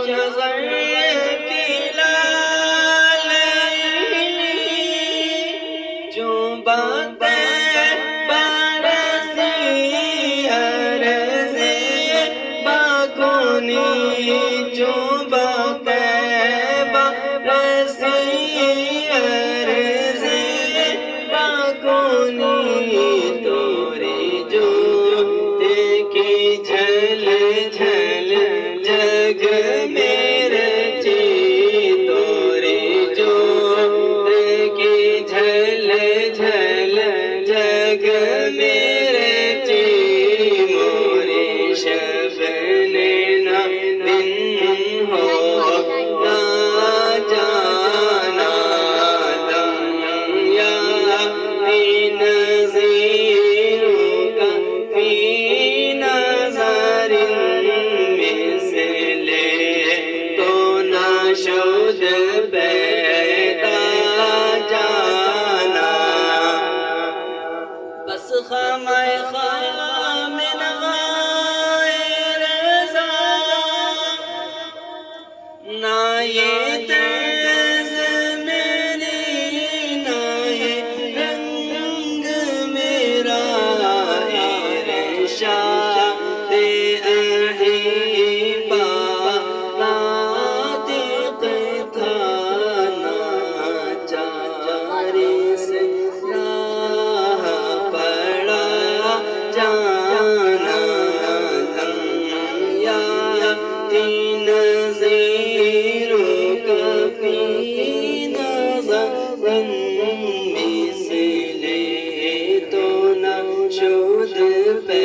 नजर की लालनी जो बातें बरसी अर्ज़े बागोनी जो बातें बरसी अर्ज़े बागोनी तोरे जो देखी झल झल जग मेरे ची तोरे जो देखी झल झल जग मेरे ची मोरे शबने ना दिन हो ना जाना दम या तीन ज़ीरों का फी नज़रिन मिसले तो ना शुद पैदा जाना बस ख़ामे ख़ामिन ग़ैर ज़ा ना ये तर्ज़ मेरी ना ये रंग मेरा इरशाद अहीबा नातिक़ था नाचारी से राह पड़ा जाना दम या तीन ज़ीरों का फी नज़रिन मिसले तो न शुद पे